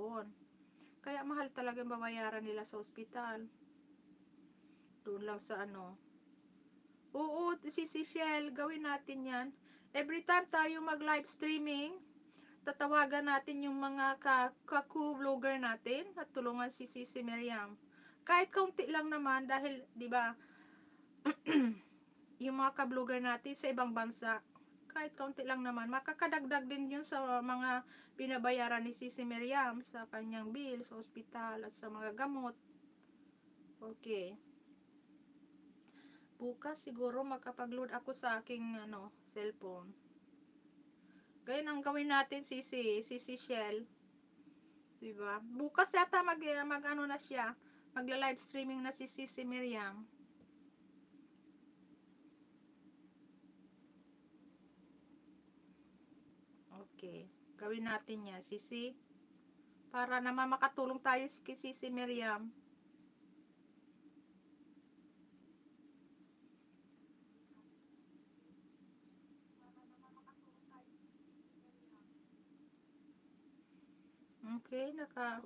doon. Kaya mahal talaga yung babayaran nila sa ospital. Doon lang sa ano. Oo, si Shell, gawin natin yan. Every time tayo mag-live streaming, tatawagan natin yung mga kaku-vlogger natin at tulungan si Sisi Miriam. Kahit kaunti lang naman dahil, di ba, yung mga ka-vlogger natin sa ibang bansa, kahit kaunti lang naman, makakadagdag din yun sa mga binabayaran ni Sisi Miriam sa kanyang bill, sa ospital at sa mga gamot. Okay. Bukas siguro makapag-load ako sa aking cellphone. Ganyan ang gawin natin, Sisi Shell. Diba? Bukas yata mag ano na siya, magla-live streaming na si Sisi Miriam. Okay. Gawin natin yan, Sisi. Para naman makatulong tayo kay Sisi Miriam. Okay,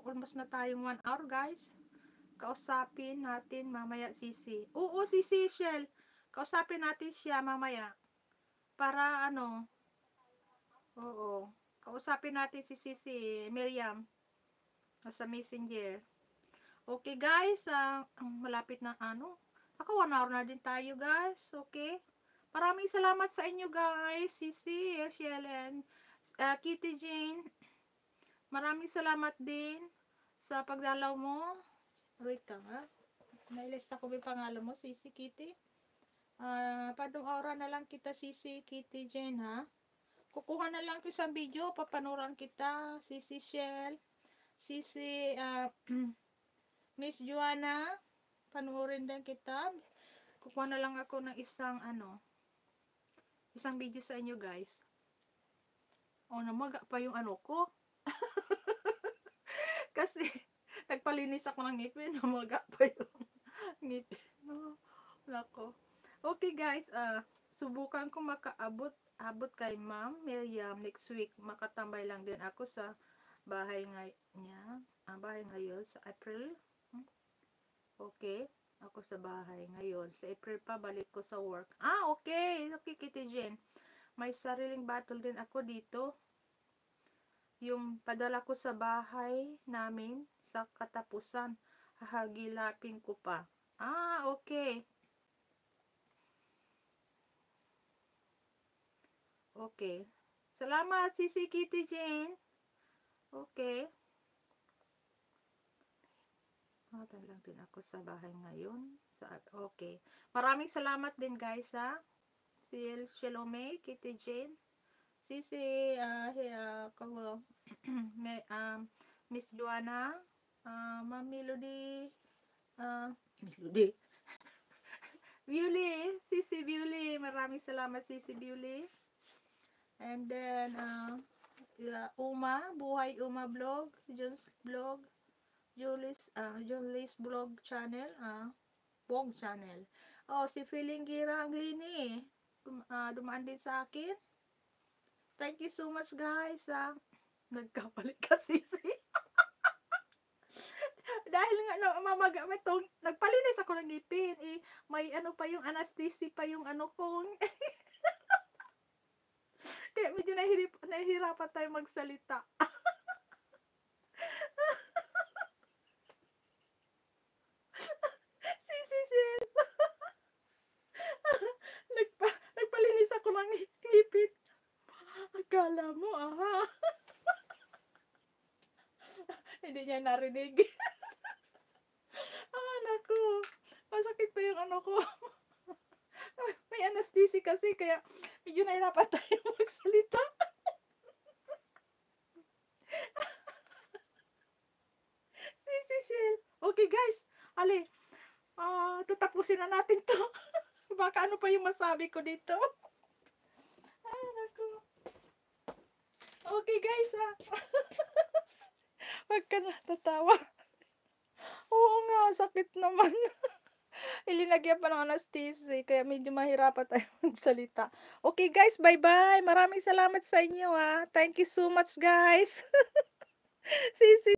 almost na tayong 1 hour, guys. Kausapin natin mamaya Sisi. Oo, Sisi Shell. Kausapin natin siya mamaya. Para oo. Kausapin natin si Sisi Miriam sa Messenger. Okay, guys. Malapit na Ako 1 hour na din tayo, guys. Okay. Maraming salamat sa inyo, guys. Sisi, Shell, and Kitty Jane. Maraming salamat din sa pagdalaw mo. Wait ka nga. Nailista ko ba yung pangalan mo, Sisi Kitty? Padong aura na lang kita, Sisi Kitty Jane, ha? Kukuha na lang ko isang video, papanuran kita, Sisi Shell, Sisi Miss Joanna, panuorin din kita. Kukuha na lang ako ng isang video sa inyo, guys. Namaga pa yung ko. Kasi nagpalinis ako ng ngipin, namaga pa yung ngipin. Nako. Okay, guys, subukan ko makaabot kay Ma'am Miriam next week. Makatambay lang din ako sa bahay bahay ngayon sa April. Okay, ako sa bahay ngayon. Sa April pa balik ko sa work. Okay. Okay, Kitty Jane. May sariling battle din ako dito. Yung padala ko sa bahay namin sa katapusan, hahagilapin ko pa. Okay. Okay. Salamat, Sisi Kitty Jane. Okay. Lang din ako sa bahay ngayon. Okay. Maraming salamat din, guys, ha. Si Shalome, Kitty Jane. Sisi, Miss Joanna, Ma'am Melody, Beauty, Sisi Beauty. Maraming salamat, Sisi Beauty. And then, Buhay Uma Vlog, Jones Vlog, Julie's Vlog Channel, Bong Channel. Si Feeling Gira Anglini, dumaan din sa akin. Thank you so much, guys. Nagkapalit kasi dahil nga mamaga itong nagpalinis ako ng ngipin, may pa yung anesthesia pa yung kong kaya medyo nahihirapan tayo magsalita. Sisi Shell. Nagpalinis ako ng ngipin. Akala mo, hindi niya narinig. Naku. Masakit pa yung ko. May anesthesia kasi, kaya medyo nahirapan tayo magsalita. Sisi Shell. Okay, guys. Tatapusin na natin to. Baka ano pa yung masabi ko dito. Naku. Okay, guys, Wag ka na tatawa. Oo nga, sakit naman. Ilinagyan pa ng anesthesia, kaya medyo mahirapan tayo magsalita. Okay, guys, bye-bye. Maraming salamat sa inyo, Thank you so much, guys. Sisi.